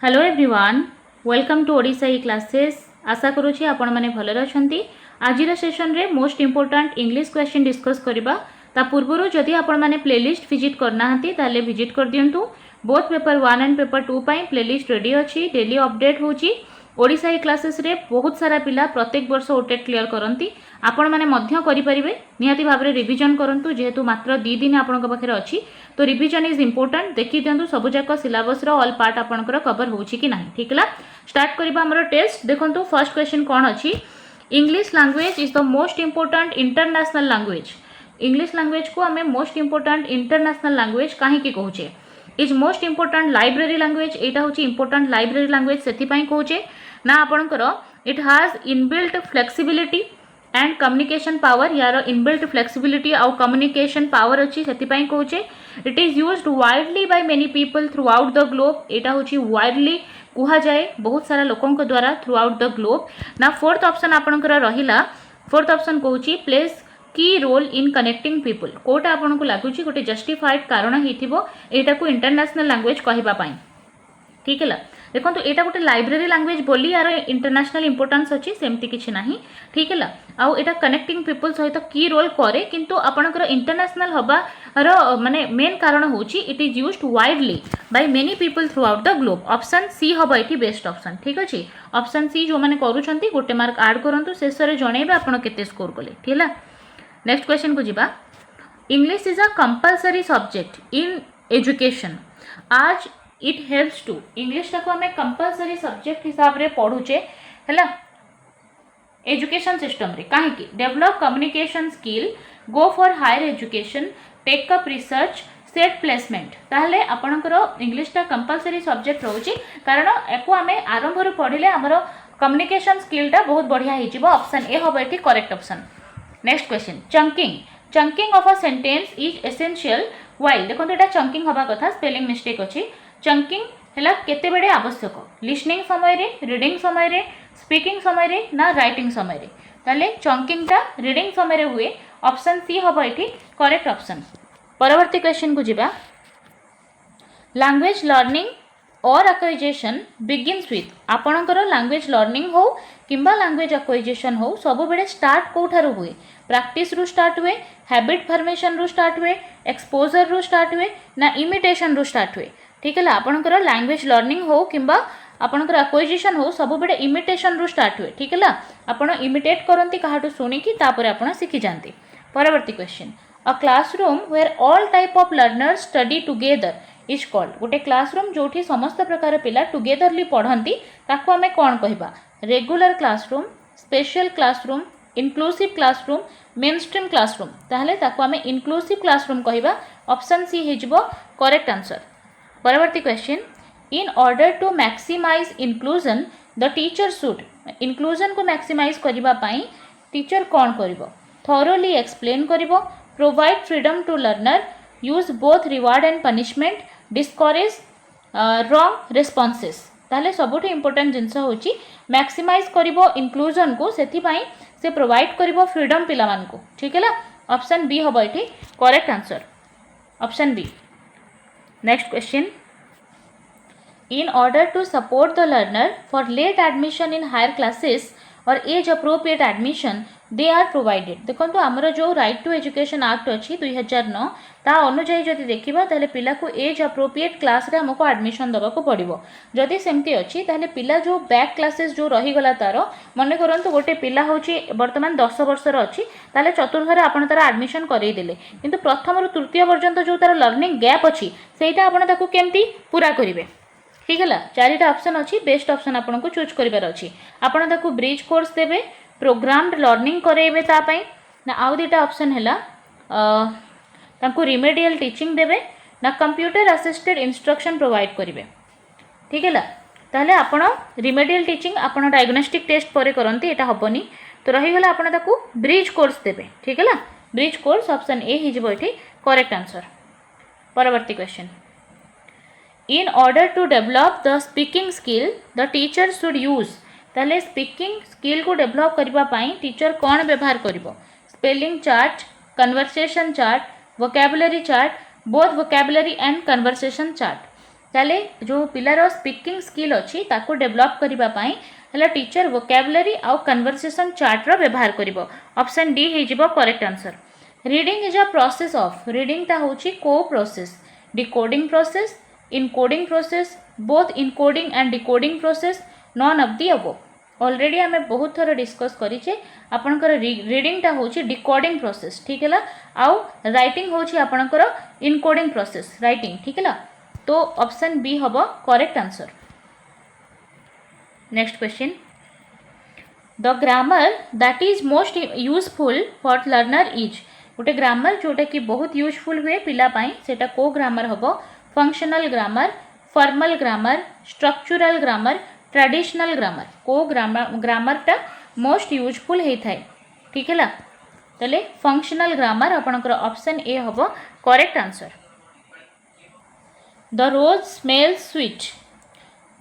Hello everyone, welcome to Odisha E classes. आशा करुँची आपण मैंने भलर अच्छा। आज सेशन रे most important English question discuss करबा। ता पूर्व जदि आपण मैंने प्लेलिस्ट विजिट करना ताले विजिट कर दिंतु। बोथ पेपर 1 एंड पेपर 2 पाई प्लेलिस्ट रेडी अच्छी। डेली अपडेट होची। ओडिशा ई क्लासेस रे बहुत सारा पिला प्रत्येक वर्ष ओटेट क्लियर करती। आपण मैंने मध्य करें निहाती भाव में रिविजन करूँ जेहेतु मात्र 2 दिन आपण पाखे अच्छी। तो रिविजन इज इम्पोर्टाट। देखी दिंतु सबुजाक सिलेबस ऑल पार्ट आपंकर कवर हो कि ना। ठीक है, स्टार्ट करबा हमर टेस्ट। देखो फर्स्ट क्वेश्चन कौन अच्छी। English language is the most important international language. English language को आम मोस्ट इम्पोर्टाट इंटरनेशनल लैंग्वेज कहीं कहे। Is most important library language. यहाँ हूँ इम्पोर्टाट लाइब्रेरी लैंग्वेज से कहे ना आपणकर it has inbuilt flexibility and communication power. यार इनबिल्ट फ्लेक्सिबिलिटी आउ कम्युनिकेशन पावर अच्छी से कहे। It is used widely by many people throughout the globe. यहाँ हूँ वाइडली कह जाए बहुत सारा लोकों द्वारा थ्रू आउट द ग्लोब ना। फोर्थ ऑप्शन आपणकर रहिला। फोर्थ ऑप्शन कहूँ plays key role in connecting people. कोटा आपन को लगुच गोटे जस्टिफाइड कारण होता को इंटरनेशनल लैंग्वेज कहवाई। ठीक है, देखो तो यहाँ गोटे लाइब्रेरी लैंग्वेज बोली यार इंटरनेशनल इंपोर्टेंस अच्छी सेमती किसी ना। ठीक है, आउ एटा कनेक्टिंग पीपल सहित की रोल करे किंतु आपणकर इंटरनेशनल हबार माने मेन कारण होची it is used widely by many people throughout the globe. Option C हम ये बेस्ट ऑप्शन। ठीक अच्छे, ऑप्शन सी जो मैंने करुँच गोटे मार्क आड करूँ शेष में जनइबे आप केते स्कोर कले। ठीक है, नेक्स्ट क्वेश्चन को जीवा। English is a compulsory subject in education आज इट हेल्प्स टू। इंग्लिश को आम कंपलसरी सब्जेक्ट हिसाब से पढ़ुचे है एजुकेशन सिस्टम रे। कहीं develop communication skill, go for higher education, take up research, set placement. ताहले आपणकर इंग्लिशटा कंपलसरी सब्जेक्ट रोचे कारण एको आम आरंभ पढ़ले आमर कम्युनिकेशन स्किलटा बहुत बढ़िया हो। ऑप्शन ए हम ये correct option. Next question, chunking. Chunking of a sentence is essential while. देखो यहाँ चंकिंग हवा कथा, स्पेलिंग मिस्टेक अच्छी। चंकिंग है केते बेड़े आवश्यक, लिसनिंग समय रे, रीडिंग समय रे, स्पीकिंग समय रे ना राइटिंग समय रे। ताले चंकिंगटा रीडिंग समय रे हुए। ऑप्शन सी हम ये करेक्ट ऑप्शन। परवर्ती क्वेश्चन को जीवा। लैंग्वेज लर्निंग और एक्वाइजेशन बिगिन्स विथ। आपणकर लैंग्वेज लर्निंग हो किंबा लैंग्वेज एक्वाइजेशन हो सब बेले स्टार्ट कोठारु हुए। प्रैक्टिस रु स्टार्ट हुए, हैबिट फॉर्मेशन रु स्टार्ट हुए, एक्सपोजर रु स्टार्ट हुए ना इमिटेशन रु स्टार्ट हुए। ठीक है, आपणकर लैंग्वेज लर्निंग हो किंबा आपणकर एक्वाइजेशन हो सब बेले इमिटेशन रु स्टार्ट हुए। ठीक है, आपण इमिटेट करती कहाटू शुणिकी तापर आपण शिखी जाती। परवर्ती question, a classroom where all type of learners study together is called. गोटे क्लासरूम जो समस्त प्रकार पिला टुगेदरली पढ़ती ताको आमे कौन कहबा। Regular classroom, special classroom, inclusive classroom, mainstream classroom. ताहले ताको आमे इनक्लूसिव क्लासरूम कहबा। ऑप्शन सी हिजबो करेक्ट आंसर। परवर्ती question, in order to maximise inclusion the teacher should. Inclusion को मैक्सिमाइज करबा पई टीचर कौन करिवो। थॉरोली एक्सप्लेन करिवो, provide freedom to learner, use both reward and punishment, discourage wrong responses. ताहले सबुठ इंपोर्टेंट जिनस होची मैक्सिमाइज करिवो इनक्लूजन को, सेथि पई से प्रोवाइड करिवो फ्रीडम पिला मान को। ठीक है, ऑप्शन बी हम ये correct answer. Option B. Next question, in order to support the learner for late admission in higher classes or age appropriate admission they are provided। देखो आमर जो राइट टू एजुकेशन एक्ट अच्छी 2009 ता अनुजाई जदि देखा ताले पिला को एज अप्रोप्रिएट क्लास रे हमको एडमिशन दबा को पड़िबो। जदि सेमती अच्छी ताले पिला जो बैक क्लासेस जो रहीगला तार मन करंतु गोटे पिला होची वर्तमान 10 वर्षर अच्छी ताले चतुर्थरे आपण तार एडमिशन करई देले किंतु प्रथम रु तृतीय पर्यंत जो तार लर्निंग गैप अच्छी सेटा आपण ताको केमती पूरा करिवे। ठीक है, चारिटा ऑप्शन अच्छी, बेस्ट ऑप्शन आपन को चूज करिवार अच्छी। आपन ताको ब्रिज कोर्स देबे, प्रोग्राम्ड लर्निंग करेबे तापई ना आउ दुटा ऑप्शन हैला ताको रिमेडियल टीचिंग देबे ना कंप्यूटर असिस्टेड इंस्ट्रक्शन प्रोवाइड करिवे। ठीक है, ताहले आपन रिमेडियल टीचिंग आपन डायग्नोस्टिक टेस्ट परे करंती एटा हबनी तो रही गला आपन ताको ब्रिज कोर्स देबे। ठीक है, ब्रिज कोर्स ऑप्शन ए ही जबो एठी करेक्ट आंसर। परवर्ती question, in order to develop the speaking skill the teacher should use। ताले स्पीकिंग स्किल को डेवलप करबा पाई टीचर कौन व्यवहार करिवो। Spelling chart, conversation chart, vocabulary chart, both vocabulary and conversation chart. ताले जो पिलार स्पीकिंग स्किल अच्छी ताको डेवलप करबा पई हला टीचर वोकैबुलरी आउ कन्वर्सेशन चार्ट रो व्यवहार करिवो। ऑप्शन डी हे जिवो correct answer. Reading is a process of, reading ता होची को process, decoding process, encoding process, both encoding and decoding process, non of the above. Already आमे बहुत थोड़ा डिस्कस करिचे आपनकर रीडिंग ता होची डिकोडिंग प्रोसेस, ठीक है ला, आउ राइटिंग होची आपनकर इनकोडिंग प्रोसेस, राइटिंग, ठीक है ला। तो ऑप्शन बी हबो correct answer. Next question, the grammar that is most useful for learner is, गोटे ग्रामर जोटा कि बहुत यूजफुल हुए पिला पाई सेटा को ग्रामर हबो? Functional grammar, formal grammar, structural grammar, traditional grammar, को ग्रामर टा मोस्ट यूजफुल हे थाए, ठीक है ला। तले फंक्शनल ग्रामर आपनकर ऑप्शन ए हबो correct answer. The rose smell sweet,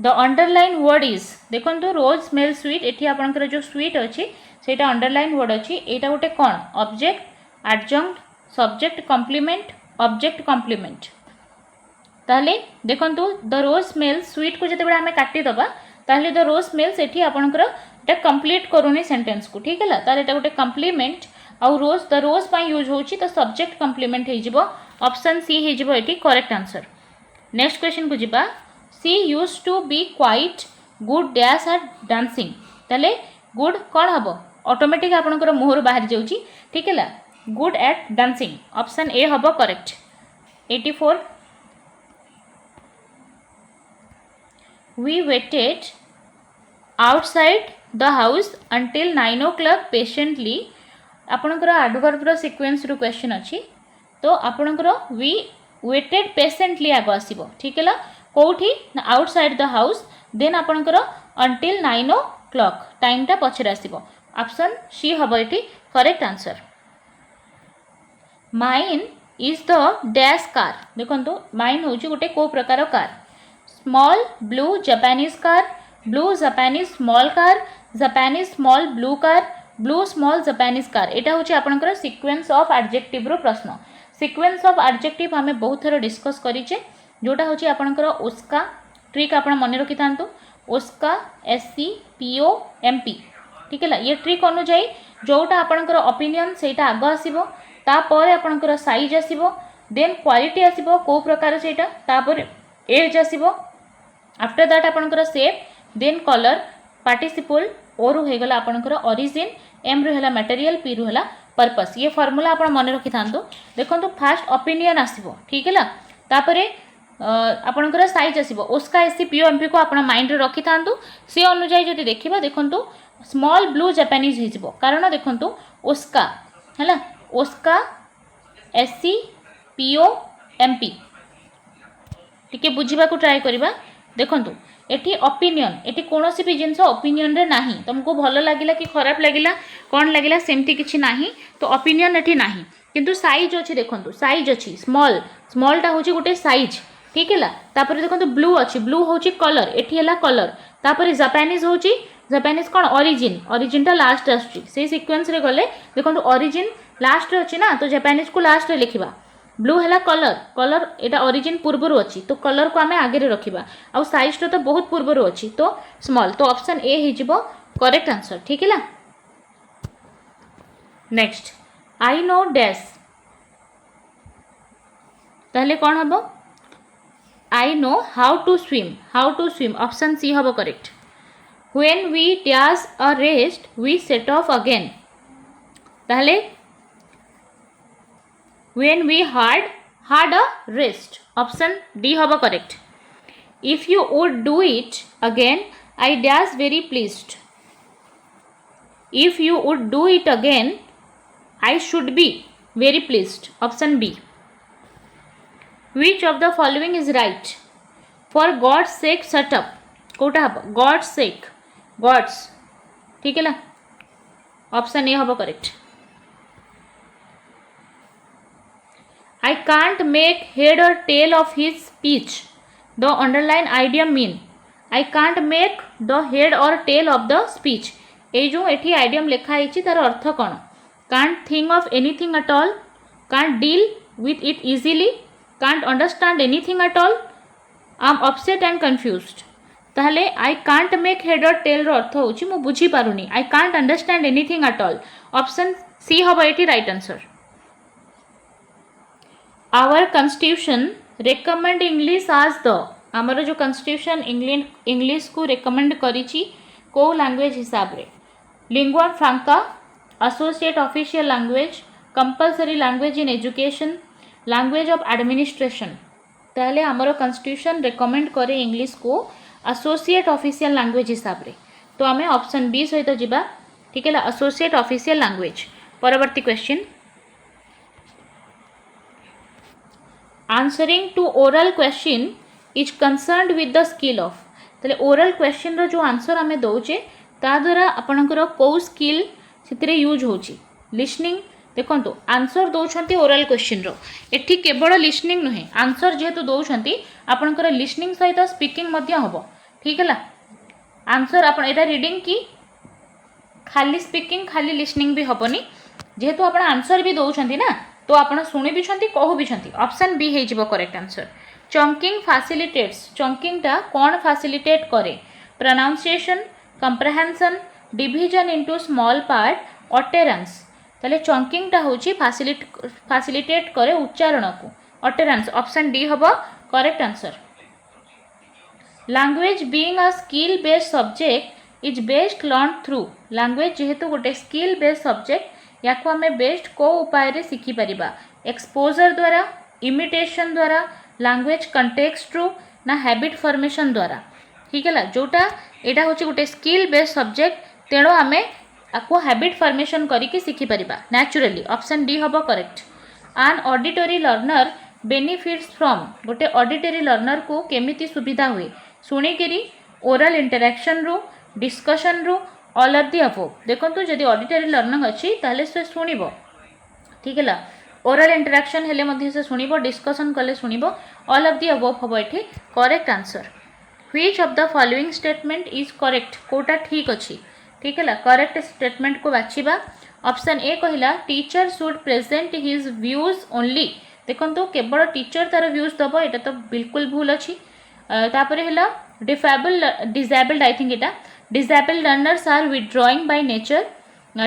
the underline word is, देखो तो रोज स्मेल स्वीट, एठी आपनकर जो स्वीट अच्छी सेटा अंडरलाइन वर्ड अच्छी, एटा गोटे कौन? Object, adjunct, subject complement, object complement. ताहले देखो द रोज स्मेल स्वीट को जिते आम काटिदबा ताहले द रोज स्मेल सेठी आपनकर एटा कंप्लीट करूनी सेंटेंस को, ठीक है ला। ताहले एटा गोटे कॉम्प्लीमेंट आउ रोज, द रोज पई यूज होची तो सब्जेक्ट कॉम्प्लीमेंट हे जिवो। ऑप्शन सी हे जिवो एठी करेक्ट आंसर। नेक्स्ट क्वेश्चन को जिबा, she use to be quite good dash at dancing, ताले गुड कौन हम? ऑटोमेटिक आपनकर मुहर बाहर जाउची, ठीक है ला, good at dancing. Option A हम correct. 84, we waited outside the house until 9 o'clock patiently, आपनकर एडवर्ब रो सीक्वेंस रो क्वेश्चन अच्छी, तो आपनकर वी वेटेड पेशेंटली आगो आसीबो, ठीक है ला, कोठी आउटसाइड द हाउस, देन आपनकर अंटिल 9 o'clock टाइम टा पछरे आसीबो। ऑप्शन सी हबो एठी correct answer. Mine is the dash car, देखो माइन होची गोटे को प्रकार car? Small blue Japanese car, blue Japanese small car, Japanese small blue car, blue small Japanese car. एटा होची आपनकर सीक्वेंस ऑफ एडजेक्टिव रो प्रश्न। सीक्वेंस ऑफ एडजेक्टिव आमे बहुत थोड़ा डिस्कस करिचे, जोटा होची आपनकर ओस्का, ट्रिक आपण मन रखि थांतु, ओस्का, एससी, पीओ, एमपी, ठीक है ला। ये ट्रिक अनुଯାयी जोटा आपनकर ओपिनियन सेटा आगो आसीबो, तापर आपनकर साइज आसीबो, देन क्वालिटी आसीबो को प्रकार सेटा, तापर एज आसीबो, आफ्टर दैट आपनकर शेप, देन कलर, पार्टिसिपल, ओ रु हेगला आपनकर ओरिजिन, एम रु हेला मटेरियल, पी रु हेला पर्पस। ये फॉर्मूला आपण मन रखि थांतु। देखो फास्ट ओपिनियन आसीबो, ठीक है ला, तापर आपनकर size आसीबो, Oska, SC, PO, MP को आपण माइंड रे रखि थांतु। से अनुଯାयी जदि देखिबा देखंतु स्मॉल ब्लू जापानीज हे जिवो, कारण देखंतु ओस्का हैला, ओस्का, एससी, पीओ, एमपी, टिके बुझीबा को ट्राई करिबा। देखंतु एठी ओपिनियन, एठी कोनोसी भी जिंस ओपिनियन रे नाही, तुमको भलो लागिला कि खराब लागिला कोन लागिला सेमती किछि नाही, तो ओपिनियन एठी नाही, किंतु साइज अछि, देखंतु साइज अछि स्मॉल, स्मॉल टा होछि गोटे साइज, ठीक है ला। तापर देखंतु ब्लू अछि, ब्लू होछि कलर, एठी हला कलर, तापर जापानीज होछि, जापानीज कोन? ओरिजिन, ओरिजिन टा लास्ट आछि, से सीक्वेंस रे गले देखंतु ओरिजिन लास्ट रे अछि ना, तो जापानीज को लास्ट रे लिखिबा। ब्लू है कलर, कलर एटा ओरिजिन पूर्वर अच्छी, तो कलर को आम आगे रखा, आउ साइज तो बहुत पूर्वर अच्छी, तो स्मॉल, तो ऑप्शन ए हो करेक्ट आंसर, ठीक है ला। नेक्स्ट, आई नो डैश, ताहले कौन हम? I know how to swim, how to swim, option C हम correct. When we dash a rest we set off again, ताहले when we had a rest, option D hobo correct. If you would do it again I dash very pleased, if you would do it again I should be very pleased, option B. Which of the following is right? For God's sake shut up, कोटा हबो God's sake, God's, ठीक है ला, option A हबो correct. I can't make head or tail of his speech, the underline idiom mean, I can't make the head or tail of the speech, ए जो एठी idiom लेखा आइछि तार अर्थ कोन? can't think of anything at all, can't deal with it easily, can't understand anything at all, I am upset and confused ताहले I can't make head or tail रो अर्थ होची मु बुझी पारुनी I can't understand anything at all option C हबो एटी right answer our constitution recommend English as the आमर जो कॉन्स्टिट्यूशन इंग्लिश को रेकमेंड करिछि को लैंग्वेज हिसाब रे lingua franca associate official language compulsory language in education language of administration ताहले आमर कॉन्स्टिट्यूशन रेकमेंड करे इंग्लिश को एसोसिएट ऑफिशियल लैंग्वेज हिसाब रे तो आमे ऑप्शन बी सहित जिबा ठीक है एसोसिएट ऑफिशियल लैंग्वेज परवर्ती question answering to oral question is concerned with the skill of ताले ओरल क्वेश्चन रो जो आंसर आमे दउचे ता द्वारा आपनकर को स्किल सितरे यूज होची लिसनिंग देखो आंसर दौरान ओरल क्वेश्चन रो एठी केवल लिसनिंग नुहे आंसर जेहेतु दौरान आपणकर लिसनिंग सहित स्पीकिंग हम ठीक है आंसर आप रीडिंग की खाली स्पीकिंग खाली लिसनिंग भी हेनी जेहेतु आप आंसर भी दौरान ना तो आप शुणी भी कहू भी ऑप्शन बी हो correct answer chunking facilitates chunking टा कौन फैसिलिटेट करे pronunciation comprehension division into small part utterance ताले चंकिंग टा होची फैसिलिटेट करे उच्चारण को ऑटेरेंस ऑप्शन डी हबो correct answer language being a skill based subject is best learn through language जेहेतु गोटे स्किल बेस्ड सब्जेक्ट या को हमें बेस्ट को उपाय रे सीखी परिबा एक्सपोजर द्वारा इमिटेशन द्वारा लैंग्वेज कंटेक्स्ट रू ना हैबिट फॉर्मेशन द्वारा ठीक है जोटा एटा होची गोटे स्किल बेस्ड सब्जेक्ट तेणु आमे आपको हैबिट फॉर्मेशन करके सीखी परिबा नेचुरली ऑप्शन डी हबो correct an auditory learner benefits from गोटे ऑडिटरी लर्नर को केमिति सुविधा हुए शुणिकी ओरल इंटरेक्शन रू डिस्कशन रू ऑल ऑफ दी अबव देखो जदि ऑडिटरी लर्निंग अच्छी ताले से शुणिबो ठीक है ओरल इंटरेक्शन हेले मध्य से शुणिबो डिस्कशन कले शुणिबो ऑल ऑफ दी अबव हबो एठी correct answer which of the following statement is correct कोटा ठीक अच्छी ठीक है करेक्ट स्टेटमेंट को बाछिबा ऑप्शन ए कहला teacher should present his views only देखो केवल टीचर तार व्यूज दबो एटा तो बिल्कुल भूल अच्छी तापर है डिजेबल्ड आई थिंक एटा disabled learners are withdrawing by nature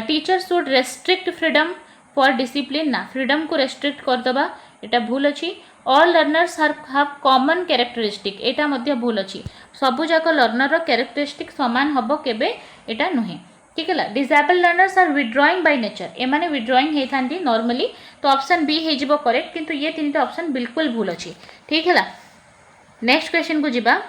teacher should restrict freedom for discipline ना फ्रीडम को रेस्ट्रिक्ट करदबा एटा भूल अच्छी all learners have common characteristic एटा मध्य भूल अच्छी सबु जाक लर्नर कैरेक्टरिस्टिक समान हबो केबे एटा नुहे ठीक है disabled learners are withdrawing by nature एमाने विथड्रॉइंग होती नॉर्मली तो ऑप्शन बी हो करेक्ट किंतु ये तीन ऑप्शन बिल्कुल भूल अच्छी ठीक है नेक्स्ट क्वेश्चन को जिबा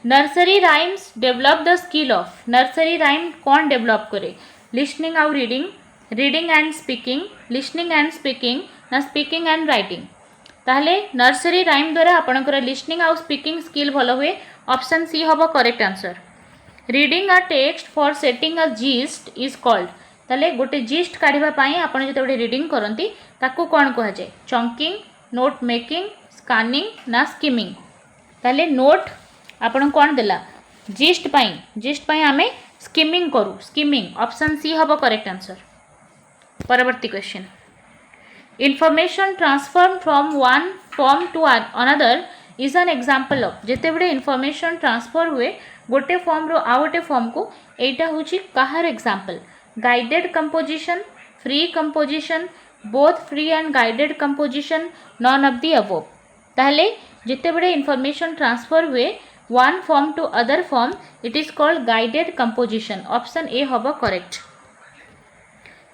nursery rhymes develop the skill of nursery rhyme कौन डेवलप करे लिसनिंग आउ reading reading and speaking listening and speaking ना स्पीकिंग एंड राइटिंग ताहले नर्सरी राइम द्वारा आपणकर लिसनिंग आउ स्पीकिंग स्किल भल हुए ऑप्शन सी हबो correct answer reading a text for setting a gist is called ताले गोटे जिस्ट काढ़िबा पाई आपण जते गोटे रीडिंग करंती ताकू कोन कहा जाय चंकिंग नोट मेकिंग स्कैनिंग ना स्किमिंग ताले नोट आपण कोन देला जिस्ट पाई आमे स्किमिंग करू स्किमिंग ऑप्शन सी हबो करेक्ट आंसर परवर्ती question information transfer from one form to another is an example of जिते बड़े इनफॉरमेशन ट्रांसफर हुए गोटे फॉर्म रो आ गोटे फॉर्म को एटा होची कहार example guided composition free composition both free and guided composition none of the above ताहले जिते बड़े इनफॉरमेशन ट्रांसफर हुए one form to other form it is called guided composition option A हबो correct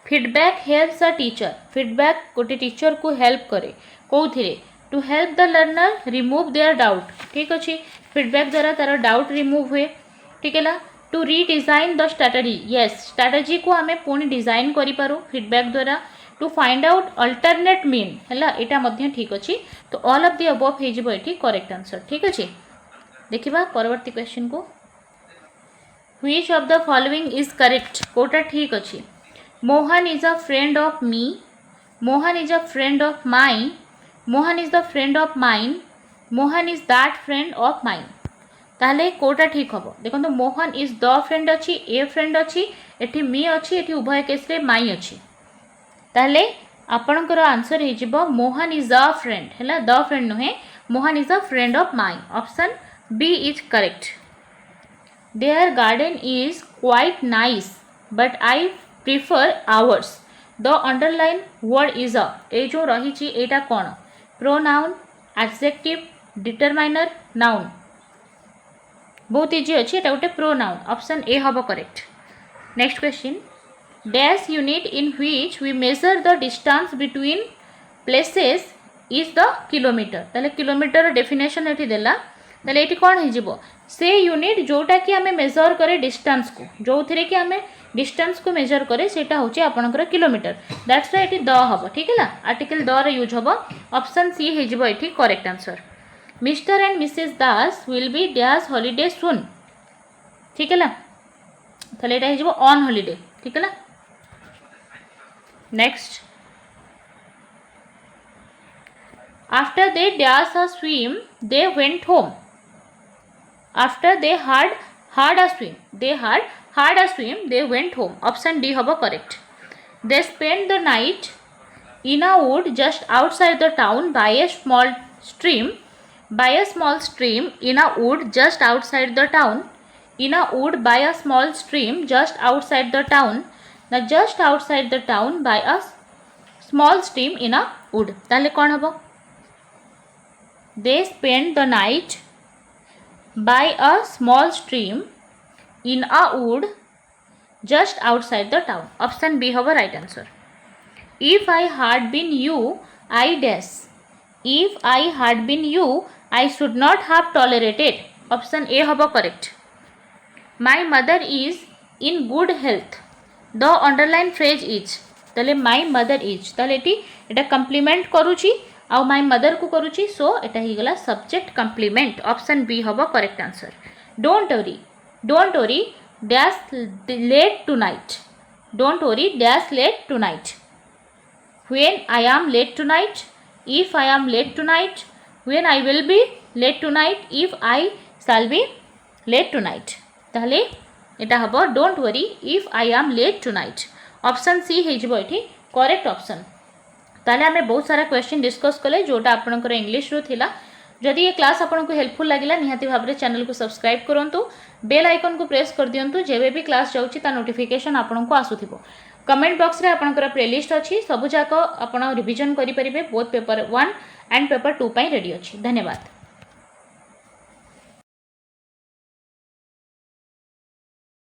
feedback helps a teacher feedback गोटे teacher को help करे कौथिरे to help the learner remove their doubt ठीक अच्छे फीडबैक द्वारा तार डाउट रिमूव हुए ठीक है to redesign the strategy yes strategy को आमे पुणी डिजाइन करि पारू फीडबैक द्वारा to find out alternate mean है एटा मध्य ठीक अच्छे तो ऑल ऑफ दी अबव हो एठी करेक्ट आंसर ठीक अच्छे देखिबा परवर्ती क्वेश्चन को which of the following is correct कोटा ठीक अच्छे Mohan is a friend of me Mohan is a friend of mine Mohan is the friend of mine Mohan is that friend of mine ताहले कोटा ठीक हम देखो तो मोहन इज द फ्रेंड अच्छी ए फ्रेंड अच्छी एठी मी अच्छी एठी उभय केस रे माई अच्छी ताहले आपणकर आंसर हो मोहन इज अ फ्रेंड है द फ्रेंड नुहे Mohan is a friend of mine option B is correct their garden is quite nice but I prefer ours the underline word is a ये जो रही एटा कौन प्रोनाउन एडजेक्टिव डिटरमाइनर नाउन बहुत easy अच्छी एटा गोटे प्रोनाउन ऑप्शन ए हम correct next question dash unit in which we measure the distance between places is the kilometre ताले किलोमीटर डेफिनेशन ये देला ताले ये कौन हो से यूनिट जोटा कि आम मेजर करे डिस्टेंस को जो थे कि आम डिस्टेंस को मेजर करे सेटा होचे आपनकर किलोमीटर दैट्स व्हाई ये द हम ठीक है आर्टिकल द रे यूज हम ऑप्शन सी हो ये correct answer mister and missus Das will be dash holiday सुन ठीक है ताले ये हो ऑन हॉलीडे ठीक है next after they dash a swim they went home after they had a swim they went home option D हम correct they spend the night in a wood just outside the town bye a small stream in a wood just outside the town in a wood by a small stream just outside the town now just outside the town by a small stream in a wood ताले कौन हबो they spend the night by a small stream in a wood just outside the town option B हबो right answer if I had been you I dash if I had been you I should not have tolerated option A हबो correct my mother is in good health the underline phrase is तले my mother is तले एटा complement करूची आ my mother को करूची सो एटा ही गला subject complement option B हबो correct answer don't worry dash late tonight don't worry dash late tonight when I am late tonight if I am late tonight when I will be late tonight if I shall be late tonight ताहले एटा हबो don't worry if I am late tonight option C हेजिबो एठी correct option ताहले आमे बहुत सारा question discuss कले जोटा आपनकर इंग्लिश रो थिला जदि ये क्लास आपनको हेल्पफुल लागिला निहाती भाबरे चैनल को सब्सक्राइब करंतु बेल आइकन को प्रेस कर दियंतु जेबे भी क्लास जाउची ता नोटिफिकेशन आपनको आसुथिबो कमेंट बॉक्स रे आपनकर प्लेलिस्ट अछि सबु जाक आपण रिवीजन करि परिबे बोथ पेपर 1 एंड पेपर 2 पई रेडी अछि धन्यवाद।